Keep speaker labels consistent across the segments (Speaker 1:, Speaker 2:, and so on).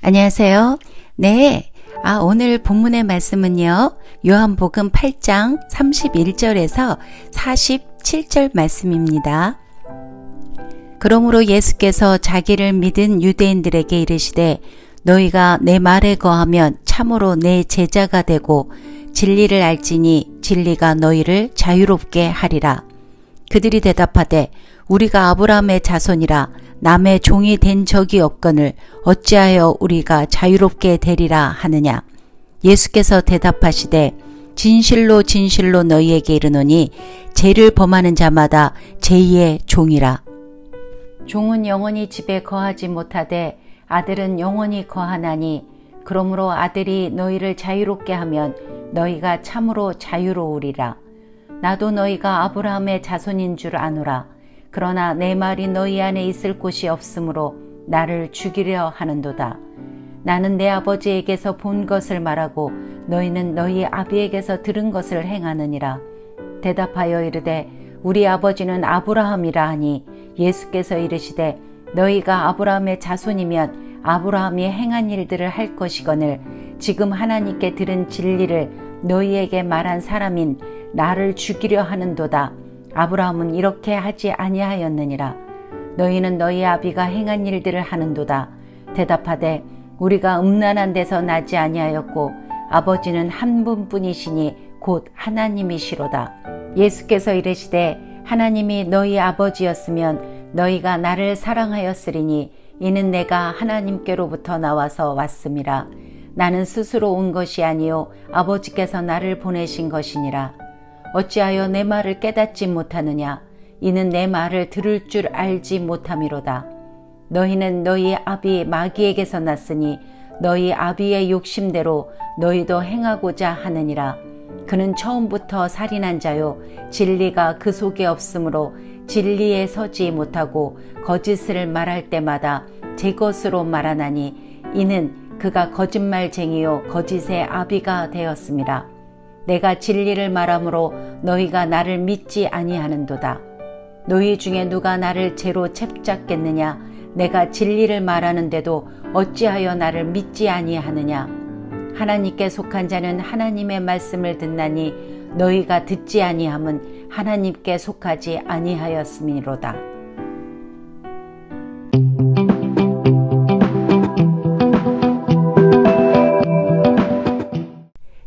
Speaker 1: 안녕하세요. 네. 오늘 본문의 말씀은요. 요한복음 8장 31절에서 47절 말씀입니다. 그러므로 예수께서 자기를 믿은 유대인들에게 이르시되 너희가 내 말에 거하면 참으로 내 제자가 되고 진리를 알지니 진리가 너희를 자유롭게 하리라. 그들이 대답하되 우리가 아브라함의 자손이라 남의 종이 된 적이 없거늘 어찌하여 우리가 자유롭게 되리라 하느냐. 예수께서 대답하시되 진실로 진실로 너희에게 이르노니 죄를 범하는 자마다 제2의 종이라. 종은 영원히 집에 거하지 못하되 아들은 영원히 거하나니 그러므로 아들이 너희를 자유롭게 하면 너희가 참으로 자유로우리라. 나도 너희가 아브라함의 자손인 줄 아노라. 그러나 내 말이 너희 안에 있을 곳이 없으므로 나를 죽이려 하는도다. 나는 내 아버지에게서 본 것을 말하고 너희는 너희 아비에게서 들은 것을 행하느니라. 대답하여 이르되 우리 아버지는 아브라함이라 하니 예수께서 이르시되 너희가 아브라함의 자손이면 아브라함이 행한 일들을 할 것이거늘 지금 하나님께 들은 진리를 너희에게 말한 사람인 나를 죽이려 하는도다. 아브라함은 이렇게 하지 아니하였느니라. 너희는 너희 아비가 행한 일들을 하는도다. 대답하되 우리가 음란한 데서 나지 아니하였고 아버지는 한 분뿐이시니 곧 하나님이시로다. 예수께서 이르시되 하나님이 너희 아버지였으면 너희가 나를 사랑하였으리니 이는 내가 하나님께로부터 나와서 왔음이라. 나는 스스로 온 것이 아니요 아버지께서 나를 보내신 것이니라. 어찌하여 내 말을 깨닫지 못하느냐. 이는 내 말을 들을 줄 알지 못함이로다. 너희는 너희 아비 마귀에게서 났으니 너희 아비의 욕심대로 너희도 행하고자 하느니라. 그는 처음부터 살인한 자요 진리가 그 속에 없으므로 진리에 서지 못하고 거짓을 말할 때마다 제 것으로 말하나니 이는 그가 거짓말쟁이요 거짓의 아비가 되었음이라. 내가 진리를 말하므로 너희가 나를 믿지 아니하는도다. 너희 중에 누가 나를 죄로 챕잡겠느냐. 내가 진리를 말하는데도 어찌하여 나를 믿지 아니하느냐. 하나님께 속한 자는 하나님의 말씀을 듣나니 너희가 듣지 아니함은 하나님께 속하지 아니하였음이로다.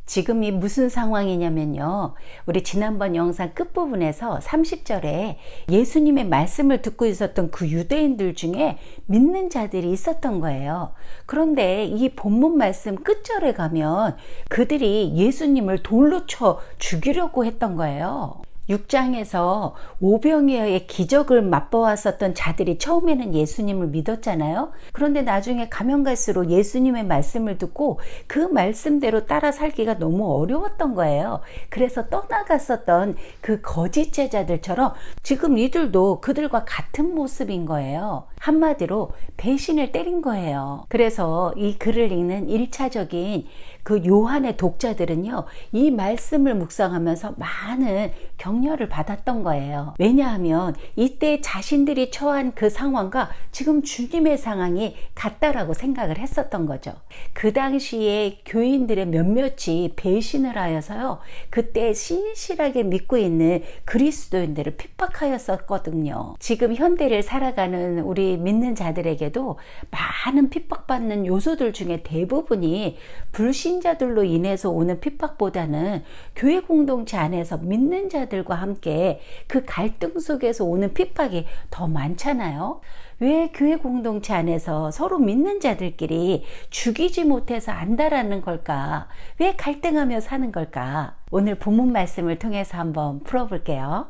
Speaker 1: 지금이 무슨 상황이냐면요. 우리 지난번 영상 끝부분에서 30절에 예수님의 말씀을 듣고 있었던 그 유대인들 중에 믿는 자들이 있었던 거예요. 그런데 이 본문 말씀 끝절에 가면 그들이 예수님을 돌로 쳐 죽이려고 했던 거예요. 6장에서 오병이어의 기적을 맛보았었던 자들이 처음에는 예수님을 믿었잖아요. 그런데 나중에 가면 갈수록 예수님의 말씀을 듣고 그 말씀대로 따라 살기가 너무 어려웠던 거예요. 그래서 떠나갔었던 그 거짓 제자들처럼 지금 이들도 그들과 같은 모습인 거예요. 한마디로 배신을 때린 거예요. 그래서 이 글을 읽는 1차적인 그 요한의 독자들은요, 이 말씀을 묵상하면서 많은 격려를 받았던 거예요. 왜냐하면 이때 자신들이 처한 그 상황과 지금 주님의 상황이 같다라고 생각을 했었던 거죠. 그 당시에 교인들의 몇몇이 배신을 하여서요, 그때 신실하게 믿고 있는 그리스도인들을 핍박하였었거든요. 지금 현대를 살아가는 우리 믿는 자들에게도 많은 핍박받는 요소들 중에 대부분이 불신자들로 인해서 오는 핍박보다는 교회 공동체 안에서 믿는 자들과 함께 그 갈등 속에서 오는 핍박이 더 많잖아요. 왜 교회 공동체 안에서 서로 믿는 자들끼리 죽이지 못해서 안다라는 걸까? 왜 갈등하며 사는 걸까? 오늘 본문 말씀을 통해서 한번 풀어볼게요.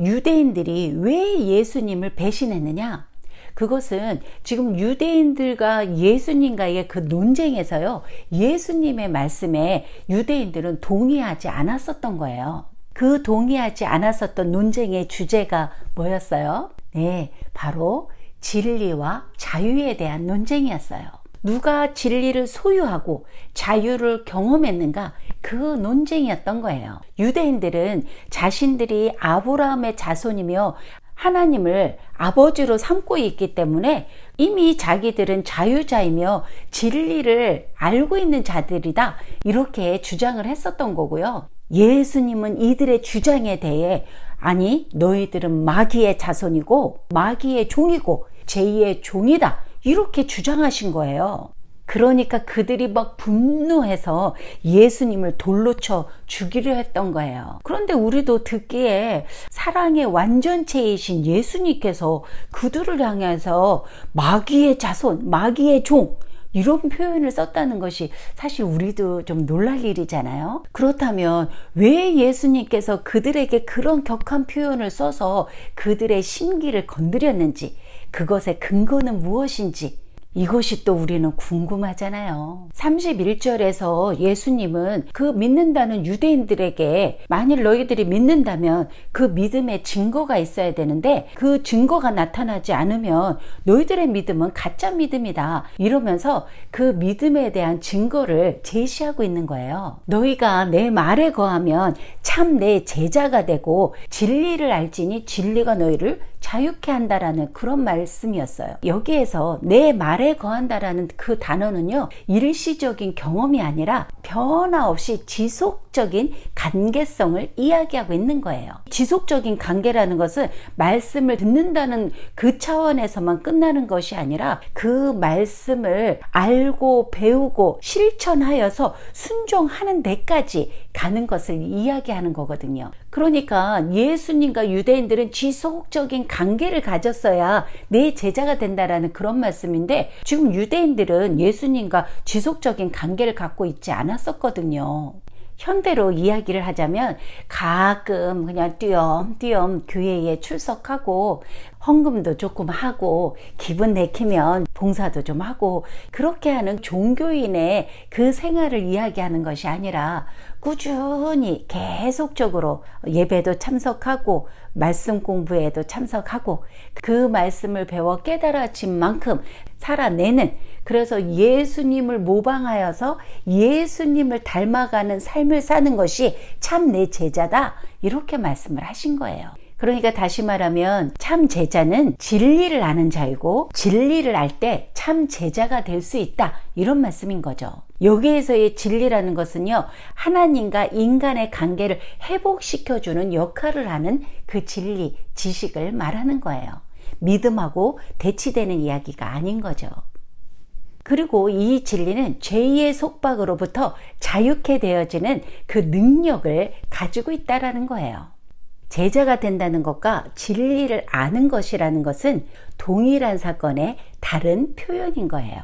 Speaker 1: 유대인들이 왜 예수님을 배신했느냐? 그것은 지금 유대인들과 예수님과의 그 논쟁에서요, 예수님의 말씀에 유대인들은 동의하지 않았었던 거예요. 그 동의하지 않았었던 논쟁의 주제가 뭐였어요? 네, 바로 진리와 자유에 대한 논쟁이었어요. 누가 진리를 소유하고 자유를 경험했는가, 그 논쟁이었던 거예요. 유대인들은 자신들이 아브라함의 자손이며 하나님을 아버지로 삼고 있기 때문에 이미 자기들은 자유자이며 진리를 알고 있는 자들이다, 이렇게 주장을 했었던 거고요. 예수님은 이들의 주장에 대해 아니, 너희들은 마귀의 자손이고 마귀의 종이고 제2의 종이다, 이렇게 주장하신 거예요. 그러니까 그들이 막 분노해서 예수님을 돌로 쳐 죽이려 했던 거예요. 그런데 우리도 듣기에 사랑의 완전체이신 예수님께서 그들을 향해서 마귀의 자손, 마귀의 종, 이런 표현을 썼다는 것이 사실 우리도 좀 놀랄 일이잖아요. 그렇다면 왜 예수님께서 그들에게 그런 격한 표현을 써서 그들의 심기를 건드렸는지, 그것의 근거는 무엇인지, 이것이 또 우리는 궁금하잖아요. 31절에서 예수님은 그 믿는다는 유대인들에게 만일 너희들이 믿는다면 그 믿음의 증거가 있어야 되는데 그 증거가 나타나지 않으면 너희들의 믿음은 가짜 믿음이다, 이러면서 그 믿음에 대한 증거를 제시하고 있는 거예요. 너희가 내 말에 거하면 참 내 제자가 되고 진리를 알지니 진리가 너희를 자유케 한다라는 그런 말씀이었어요. 여기에서 내 말에 거한다라는 그 단어는요, 일시적인 경험이 아니라 변화없이 지속적인 관계성을 이야기하고 있는 거예요. 지속적인 관계라는 것은 말씀을 듣는다는 그 차원에서만 끝나는 것이 아니라 그 말씀을 알고 배우고 실천하여서 순종하는 데까지 가는 것을 이야기하는 거거든요. 그러니까 예수님과 유대인들은 지속적인 관계를 가졌어야 내 제자가 된다라는 그런 말씀인데, 지금 유대인들은 예수님과 지속적인 관계를 갖고 있지 않았었거든요. 현대로 이야기를 하자면 가끔 그냥 띄엄띄엄 교회에 출석하고 헌금도 조금 하고 기분 내키면 봉사도 좀 하고, 그렇게 하는 종교인의 그 생활을 이야기하는 것이 아니라 꾸준히 계속적으로 예배도 참석하고 말씀 공부에도 참석하고 그 말씀을 배워 깨달아진 만큼 살아내는, 그래서 예수님을 모방하여서 예수님을 닮아가는 삶을 사는 것이 참 내 제자다, 이렇게 말씀을 하신 거예요. 그러니까 다시 말하면 참 제자는 진리를 아는 자이고 진리를 알 때 참 제자가 될 수 있다, 이런 말씀인 거죠. 여기에서의 진리라는 것은요, 하나님과 인간의 관계를 회복시켜주는 역할을 하는 그 진리, 지식을 말하는 거예요. 믿음하고 대치되는 이야기가 아닌 거죠. 그리고 이 진리는 죄의 속박으로부터 자유케 되어지는 그 능력을 가지고 있다라는 거예요. 제자가 된다는 것과 진리를 아는 것이라는 것은 동일한 사건의 다른 표현인 거예요.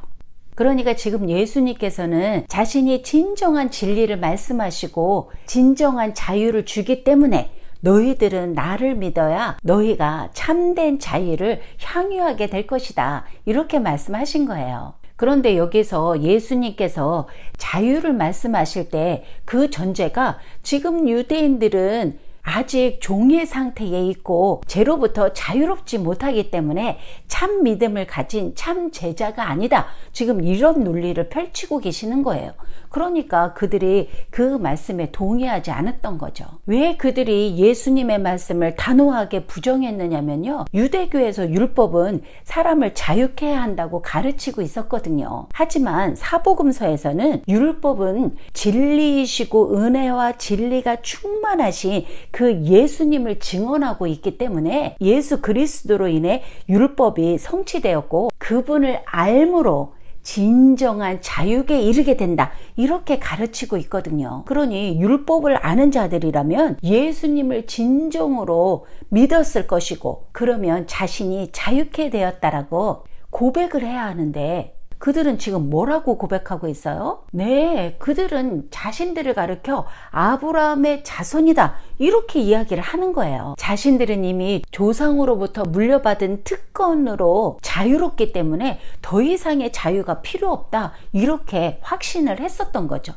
Speaker 1: 그러니까 지금 예수님께서는 자신이 진정한 진리를 말씀하시고 진정한 자유를 주기 때문에 너희들은 나를 믿어야 너희가 참된 자유를 향유하게 될 것이다, 이렇게 말씀하신 거예요. 그런데 여기서 예수님께서 자유를 말씀하실 때 그 전제가 지금 유대인들은 아직 종의 상태에 있고 죄로부터 자유롭지 못하기 때문에 참 믿음을 가진 참 제자가 아니다, 지금 이런 논리를 펼치고 계시는 거예요. 그러니까 그들이 그 말씀에 동의하지 않았던 거죠. 왜 그들이 예수님의 말씀을 단호하게 부정했느냐면요, 유대교에서 율법은 사람을 자유케 해야 한다고 가르치고 있었거든요. 하지만 사복음서에서는 율법은 진리이시고 은혜와 진리가 충만하신 그 예수님을 증언하고 있기 때문에 예수 그리스도로 인해 율법이 성취되었고 그분을 알므로 진정한 자유에 이르게 된다, 이렇게 가르치고 있거든요. 그러니 율법을 아는 자들이라면 예수님을 진정으로 믿었을 것이고 그러면 자신이 자유케 되었다라고 고백을 해야 하는데, 그들은 지금 뭐라고 고백하고 있어요? 네, 그들은 자신들을 가리켜 아브라함의 자손이다, 이렇게 이야기를 하는 거예요. 자신들은 이미 조상으로부터 물려받은 특권으로 자유롭기 때문에 더 이상의 자유가 필요 없다, 이렇게 확신을 했었던 거죠.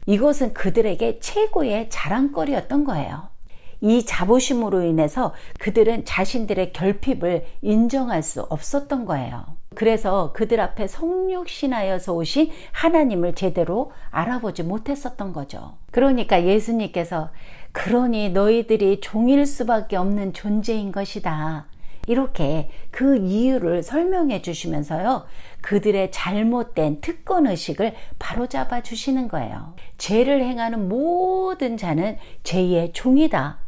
Speaker 1: 이것은 그들에게 최고의 자랑거리였던 거예요. 이 자부심으로 인해서 그들은 자신들의 결핍을 인정할 수 없었던 거예요. 그래서 그들 앞에 성육신하여서 오신 하나님을 제대로 알아보지 못했었던 거죠. 그러니까 예수님께서 그러니 너희들이 종일 수밖에 없는 존재인 것이다. 이렇게 그 이유를 설명해 주시면서요, 그들의 잘못된 특권의식을 바로잡아 주시는 거예요. 죄를 행하는 모든 자는 죄의 종이다.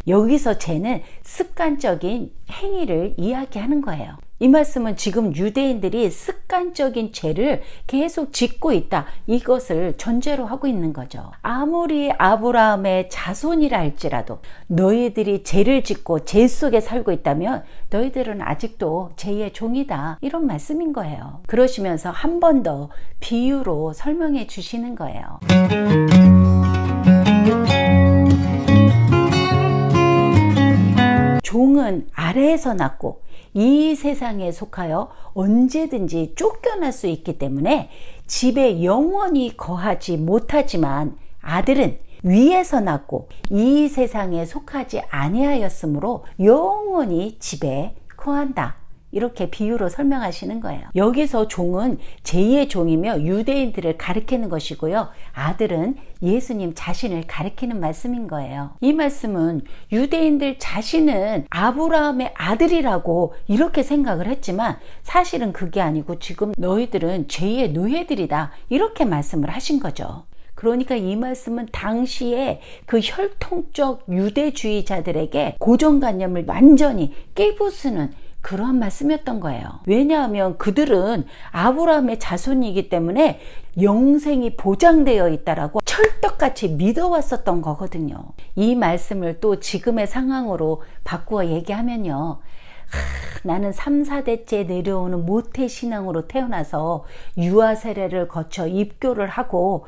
Speaker 1: 여기서 죄는 습관적인 행위를 이야기하는 거예요. 이 말씀은 지금 유대인들이 습관적인 죄를 계속 짓고 있다, 이것을 전제로 하고 있는 거죠. 아무리 아브라함의 자손이라 할지라도 너희들이 죄를 짓고 죄 속에 살고 있다면 너희들은 아직도 죄의 종이다, 이런 말씀인 거예요. 그러시면서 한 번 더 비유로 설명해 주시는 거예요. 종은 아래에서 났고 이 세상에 속하여 언제든지 쫓겨날 수 있기 때문에 집에 영원히 거하지 못하지만, 아들은 위에서 났고 이 세상에 속하지 아니하였으므로 영원히 집에 거한다. 이렇게 비유로 설명하시는 거예요. 여기서 종은 제2의 종이며 유대인들을 가리키는 것이고요, 아들은 예수님 자신을 가리키는 말씀인 거예요. 이 말씀은 유대인들 자신은 아브라함의 아들이라고 이렇게 생각을 했지만 사실은 그게 아니고 지금 너희들은 제2의 노예들이다, 이렇게 말씀을 하신 거죠. 그러니까 이 말씀은 당시에 그 혈통적 유대주의자들에게 고정관념을 완전히 깨부수는 그러한 말씀이었던 거예요. 왜냐하면 그들은 아브라함의 자손이기 때문에 영생이 보장되어 있다라고 철떡같이 믿어왔었던 거거든요. 이 말씀을 또 지금의 상황으로 바꾸어 얘기하면요, 나는 3, 4대째 내려오는 모태신앙으로 태어나서 유아 세례를 거쳐 입교를 하고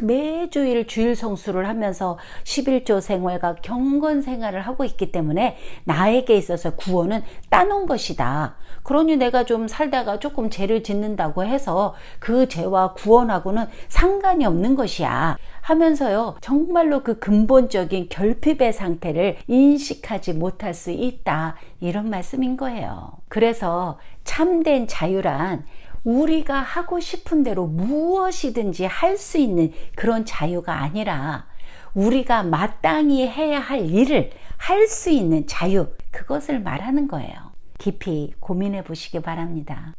Speaker 1: 매주일 주일 성수를 하면서 11조 생활과 경건 생활을 하고 있기 때문에 나에게 있어서 구원은 따놓은 것이다. 그러니 내가 좀 살다가 조금 죄를 짓는다고 해서 그 죄와 구원하고는 상관이 없는 것이야 하면서요, 정말로 그 근본적인 결핍의 상태를 인식하지 못할 수 있다, 이런 말씀인 거예요. 그래서 참된 자유란 우리가 하고 싶은 대로 무엇이든지 할 수 있는 그런 자유가 아니라 우리가 마땅히 해야 할 일을 할 수 있는 자유, 그것을 말하는 거예요. 깊이 고민해 보시기 바랍니다.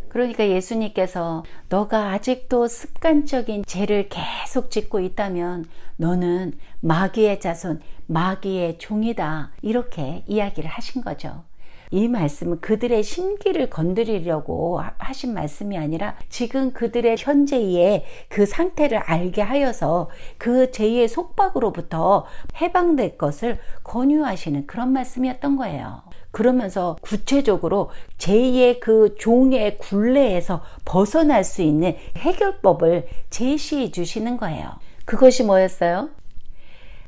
Speaker 1: 그러니까 예수님께서 너가 아직도 습관적인 죄를 계속 짓고 있다면 너는 마귀의 자손, 마귀의 종이다, 이렇게 이야기를 하신 거죠. 이 말씀은 그들의 심기를 건드리려고 하신 말씀이 아니라 지금 그들의 현재의 그 상태를 알게 하여서 그 죄의 속박으로부터 해방될 것을 권유하시는 그런 말씀이었던 거예요. 그러면서 구체적으로 제2의 그 종의 굴레에서 벗어날 수 있는 해결법을 제시해 주시는 거예요. 그것이 뭐였어요?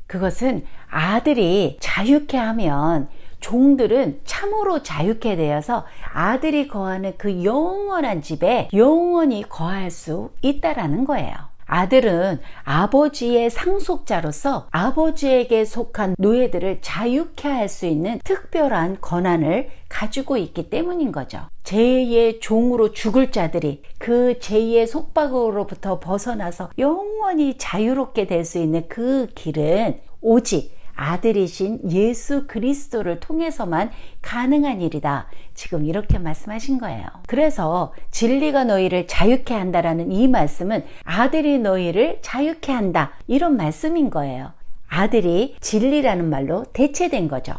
Speaker 1: 그것은 아들이 자유케 하면 종들은 참으로 자유케 되어서 아들이 거하는 그 영원한 집에 영원히 거할 수 있다라는 거예요. 아들은 아버지의 상속자로서 아버지에게 속한 노예들을 자유케 할 수 있는 특별한 권한을 가지고 있기 때문인 거죠. 제2의 종으로 죽을 자들이 그 제2의 속박으로부터 벗어나서 영원히 자유롭게 될 수 있는 그 길은 오직 아들이신 예수 그리스도를 통해서만 가능한 일이다. 지금 이렇게 말씀하신 거예요. 그래서 진리가 너희를 자유케 한다라는 이 말씀은 아들이 너희를 자유케 한다, 이런 말씀인 거예요. 아들이 진리라는 말로 대체된 거죠.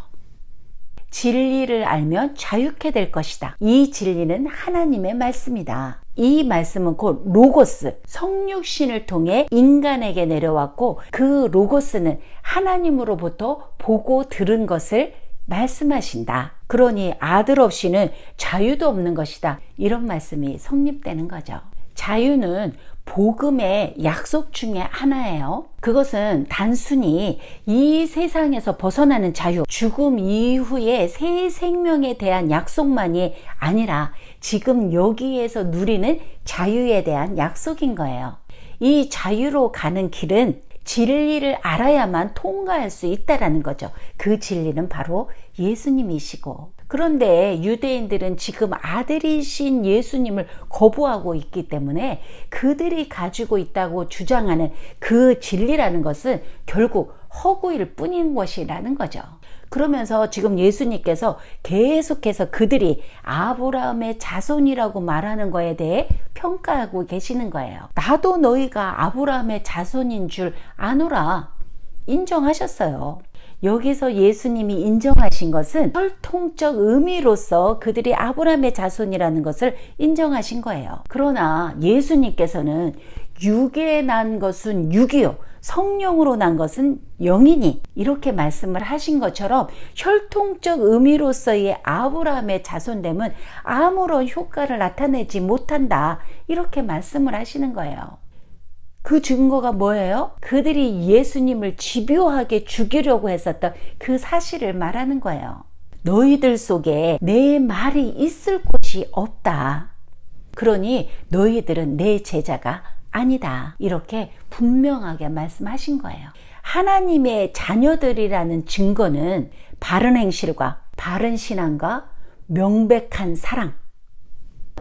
Speaker 1: 진리를 알면 자유케 될 것이다. 이 진리는 하나님의 말씀이다. 이 말씀은 곧 로고스, 성육신을 통해 인간에게 내려왔고 그 로고스는 하나님으로부터 보고 들은 것을 말씀하신다. 그러니 아들 없이는 자유도 없는 것이다. 이런 말씀이 성립되는 거죠. 자유는 복음의 약속 중에 하나예요. 그것은 단순히 이 세상에서 벗어나는 자유, 죽음 이후의 새 생명에 대한 약속만이 아니라 지금 여기에서 누리는 자유에 대한 약속인 거예요. 이 자유로 가는 길은 진리를 알아야만 통과할 수 있다라는 거죠. 그 진리는 바로 예수님이시고, 그런데 유대인들은 지금 아들이신 예수님을 거부하고 있기 때문에 그들이 가지고 있다고 주장하는 그 진리라는 것은 결국 허구일 뿐인 것이라는 거죠. 그러면서 지금 예수님께서 계속해서 그들이 아브라함의 자손이라고 말하는 거에 대해 평가하고 계시는 거예요. 나도 너희가 아브라함의 자손인 줄 아노라 인정하셨어요. 여기서 예수님이 인정하신 것은 혈통적 의미로서 그들이 아브라함의 자손이라는 것을 인정하신 거예요. 그러나 예수님께서는 육에 난 것은 육이요 성령으로 난 것은 영이니 이렇게 말씀을 하신 것처럼 혈통적 의미로서의 아브라함의 자손됨은 아무런 효과를 나타내지 못한다 이렇게 말씀을 하시는 거예요. 그 증거가 뭐예요? 그들이 예수님을 집요하게 죽이려고 했었던 그 사실을 말하는 거예요. 너희들 속에 내 말이 있을 곳이 없다. 그러니 너희들은 내 제자가 아니다. 이렇게 분명하게 말씀하신 거예요. 하나님의 자녀들이라는 증거는 바른 행실과 바른 신앙과 명백한 사랑.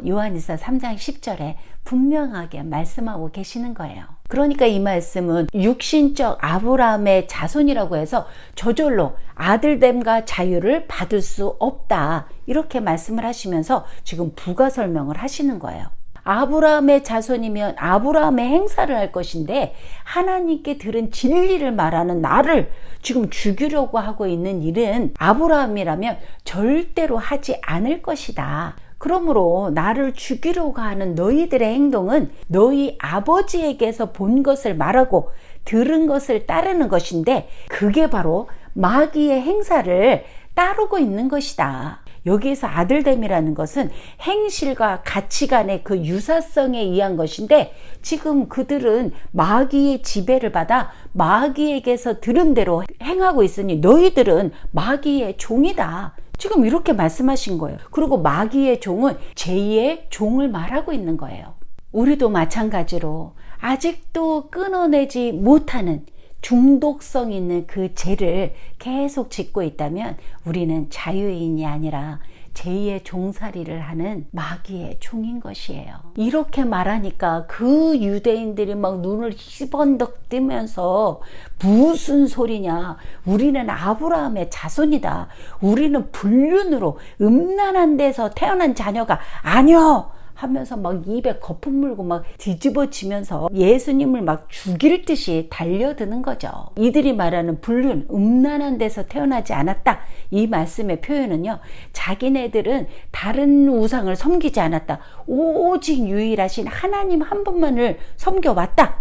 Speaker 1: 요한일서 3장 10절에 분명하게 말씀하고 계시는 거예요. 그러니까 이 말씀은 육신적 아브라함의 자손이라고 해서 저절로 아들됨과 자유를 받을 수 없다 이렇게 말씀을 하시면서 지금 부가 설명을 하시는 거예요. 아브라함의 자손이면 아브라함의 행사를 할 것인데 하나님께 들은 진리를 말하는 나를 지금 죽이려고 하고 있는 일은 아브라함이라면 절대로 하지 않을 것이다. 그러므로 나를 죽이려고 하는 너희들의 행동은 너희 아버지에게서 본 것을 말하고 들은 것을 따르는 것인데 그게 바로 마귀의 행사를 따르고 있는 것이다. 여기에서 아들됨이라는 것은 행실과 가치관의 그 유사성에 의한 것인데 지금 그들은 마귀의 지배를 받아 마귀에게서 들은 대로 행하고 있으니 너희들은 마귀의 종이다. 지금 이렇게 말씀하신 거예요. 그리고 마귀의 종은 제2의 종을 말하고 있는 거예요. 우리도 마찬가지로 아직도 끊어내지 못하는 중독성 있는 그 죄를 계속 짓고 있다면 우리는 자유인이 아니라 제2의 종살이를 하는 마귀의 종인 것이에요. 이렇게 말하니까 그 유대인들이 막 눈을 희번덕 뜨면서 무슨 소리냐, 우리는 아브라함의 자손이다, 우리는 불륜으로 음란한 데서 태어난 자녀가 아니여 하면서 막 입에 거품 물고 막 뒤집어지면서 예수님을 막 죽일 듯이 달려드는 거죠. 이들이 말하는 불륜, 음란한 데서 태어나지 않았다. 이 말씀의 표현은요, 자기네들은 다른 우상을 섬기지 않았다. 오직 유일하신 하나님 한 분만을 섬겨왔다.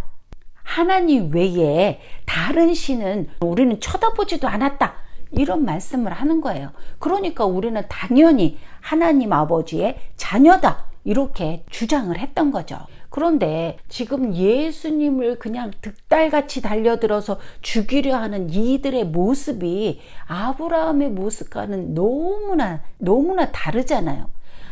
Speaker 1: 하나님 외에 다른 신은 우리는 쳐다보지도 않았다. 이런 말씀을 하는 거예요. 그러니까 우리는 당연히 하나님 아버지의 자녀다. 이렇게 주장을 했던 거죠. 그런데 지금 예수님을 그냥 득달같이 달려들어서 죽이려 하는 이들의 모습이 아브라함의 모습과는 너무나 다르잖아요.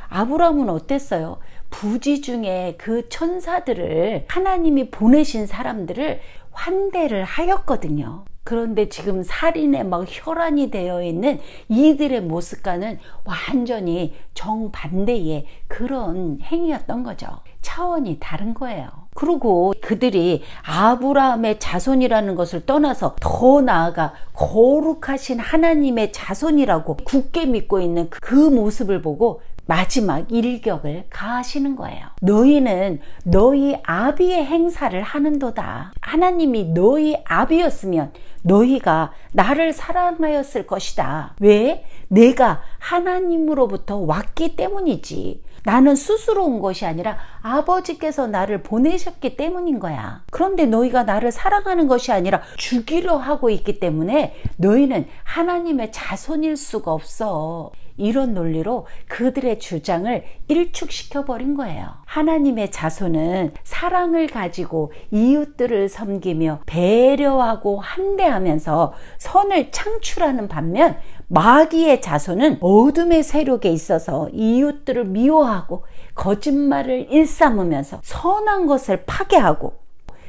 Speaker 1: 아브라함은 어땠어요? 부지 중에 그 천사들을 하나님이 보내신 사람들을 환대를 하였거든요. 그런데 지금 살인에 막 혈안이 되어 있는 이들의 모습과는 완전히 정반대의 그런 행위였던 거죠. 차원이 다른 거예요. 그리고 그들이 아브라함의 자손이라는 것을 떠나서 더 나아가 거룩하신 하나님의 자손이라고 굳게 믿고 있는 그 모습을 보고 마지막 일격을 가하시는 거예요. 너희는 너희 아비의 행사를 하는도다. 하나님이 너희 아비였으면 너희가 나를 사랑하였을 것이다. 왜? 내가 하나님으로부터 왔기 때문이지. 나는 스스로 온 것이 아니라 아버지께서 나를 보내셨기 때문인 거야. 그런데 너희가 나를 사랑하는 것이 아니라 죽이려 하고 있기 때문에 너희는 하나님의 자손일 수가 없어. 이런 논리로 그들의 주장을 일축시켜 버린 거예요. 하나님의 자손은 사랑을 가지고 이웃들을 섬기며 배려하고 환대하면서 선을 창출하는 반면 마귀의 자손은 어둠의 세력에 있어서 이웃들을 미워하고 거짓말을 일삼으면서 선한 것을 파괴하고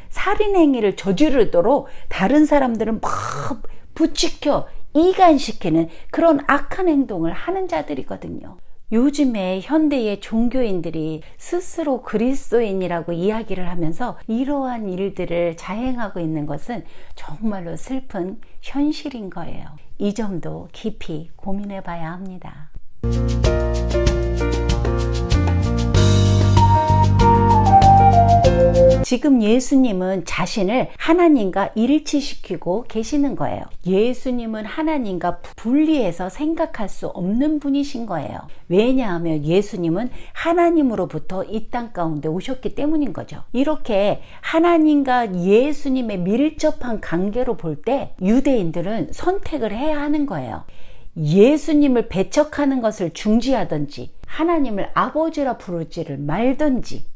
Speaker 1: 살인 행위를 저지르도록 다른 사람들은 막 부추겨 이간시키는 그런 악한 행동을 하는 자들이거든요. 요즘에 현대의 종교인들이 스스로 그리스도인이라고 이야기를 하면서 이러한 일들을 자행하고 있는 것은 정말로 슬픈 현실인 거예요. 이 점도 깊이 고민해 봐야 합니다. 지금 예수님은 자신을 하나님과 일치시키고 계시는 거예요. 예수님은 하나님과 분리해서 생각할 수 없는 분이신 거예요. 왜냐하면 예수님은 하나님으로부터 이 땅 가운데 오셨기 때문인 거죠. 이렇게 하나님과 예수님의 밀접한 관계로 볼 때 유대인들은 선택을 해야 하는 거예요. 예수님을 배척하는 것을 중지하든지 하나님을 아버지라 부르지를 말든지.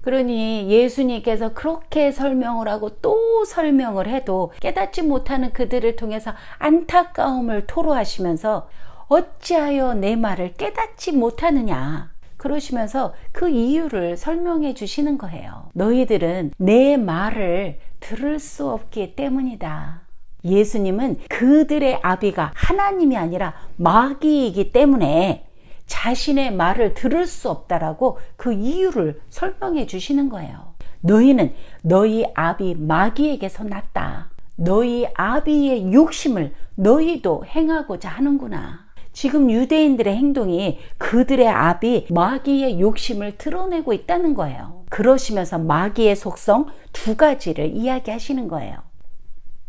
Speaker 1: 그러니 예수님께서 그렇게 설명을 하고 또 설명을 해도 깨닫지 못하는 그들을 통해서 안타까움을 토로하시면서 어찌하여 내 말을 깨닫지 못하느냐 그러시면서 그 이유를 설명해 주시는 거예요. 너희들은 내 말을 들을 수 없기 때문이다. 예수님은 그들의 아비가 하나님이 아니라 마귀이기 때문에 자신의 말을 들을 수 없다라고 그 이유를 설명해 주시는 거예요. 너희는 너희 아비 마귀에게서 났다. 너희 아비의 욕심을 너희도 행하고자 하는구나. 지금 유대인들의 행동이 그들의 아비 마귀의 욕심을 드러내고 있다는 거예요. 그러시면서 마귀의 속성 두 가지를 이야기하시는 거예요.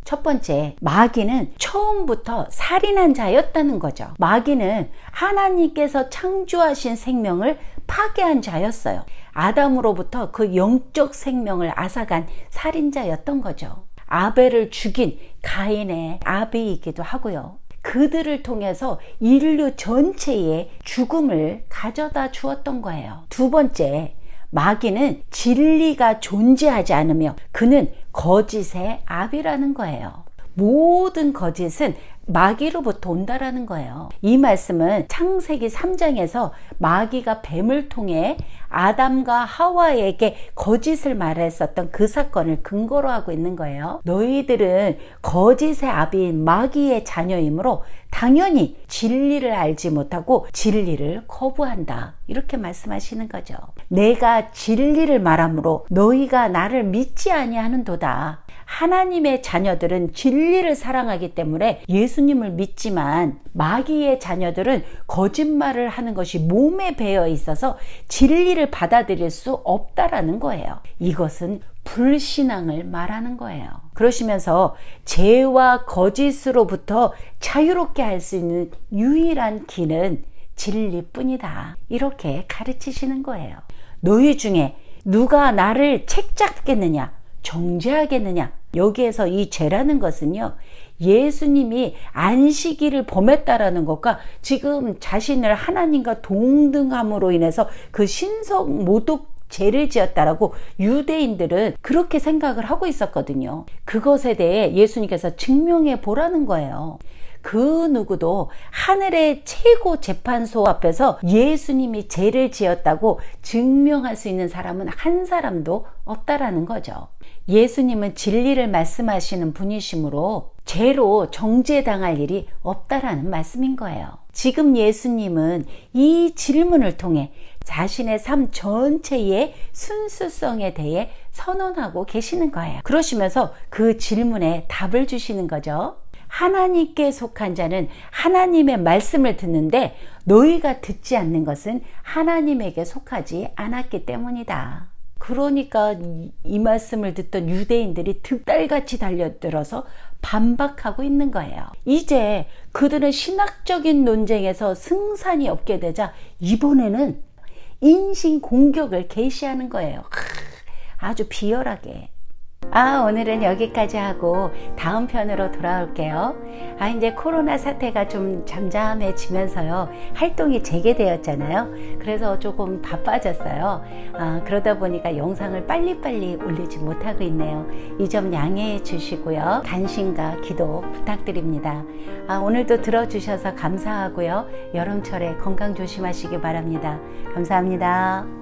Speaker 1: 첫 번째, 마귀는 처음부터 살인한 자였다는 거죠. 마귀는 하나님께서 창조하신 생명을 파괴한 자였어요. 아담으로부터 그 영적 생명을 앗아간 살인자였던 거죠. 아벨을 죽인 가인의 아비이기도 하고요. 그들을 통해서 인류 전체에 죽음을 가져다 주었던 거예요. 두 번째, 마귀는 진리가 존재하지 않으며 그는 거짓의 아비라는 거예요. 모든 거짓은 마귀로부터 온다라는 거예요. 이 말씀은 창세기 3장에서 마귀가 뱀을 통해 아담과 하와에게 거짓을 말했었던 그 사건을 근거로 하고 있는 거예요. 너희들은 거짓의 아비인 마귀의 자녀이므로 당연히 진리를 알지 못하고 진리를 거부한다. 이렇게 말씀하시는 거죠. 내가 진리를 말하므로 너희가 나를 믿지 아니하는도다. 하나님의 자녀들은 진리를 사랑하기 때문에 예수님을 믿지만 마귀의 자녀들은 거짓말을 하는 것이 몸에 배어 있어서 진리를 받아들일 수 없다라는 거예요. 이것은 불신앙을 말하는 거예요. 그러시면서 죄와 거짓으로부터 자유롭게 할 수 있는 유일한 길은 진리뿐이다. 이렇게 가르치시는 거예요. 너희 중에 누가 나를 책잡겠느냐? 정죄하겠느냐? 여기에서 이 죄라는 것은요, 예수님이 안식일을 범했다라는 것과 지금 자신을 하나님과 동등함으로 인해서 그 신성 모독 죄를 지었다라고 유대인들은 그렇게 생각을 하고 있었거든요. 그것에 대해 예수님께서 증명해 보라는 거예요. 그 누구도 하늘의 최고 재판소 앞에서 예수님이 죄를 지었다고 증명할 수 있는 사람은 한 사람도 없다라는 거죠. 예수님은 진리를 말씀하시는 분이시므로 죄로 정죄당할 일이 없다라는 말씀인 거예요. 지금 예수님은 이 질문을 통해 자신의 삶 전체의 순수성에 대해 선언하고 계시는 거예요. 그러시면서 그 질문에 답을 주시는 거죠. 하나님께 속한 자는 하나님의 말씀을 듣는데 너희가 듣지 않는 것은 하나님에게 속하지 않았기 때문이다. 그러니까 이 말씀을 듣던 유대인들이 득달같이 달려들어서 반박하고 있는 거예요. 이제 그들은 신학적인 논쟁에서 승산이 없게 되자 이번에는 인신 공격을 개시하는 거예요. 아주 비열하게. 오늘은 여기까지 하고 다음 편으로 돌아올게요. 이제 코로나 사태가 좀 잠잠해지면서요, 활동이 재개되었잖아요. 그래서 조금 바빠졌어요. 그러다 보니까 영상을 빨리빨리 올리지 못하고 있네요. 이 점 양해해 주시고요. 관심과 기도 부탁드립니다. 오늘도 들어주셔서 감사하고요. 여름철에 건강 조심하시기 바랍니다. 감사합니다.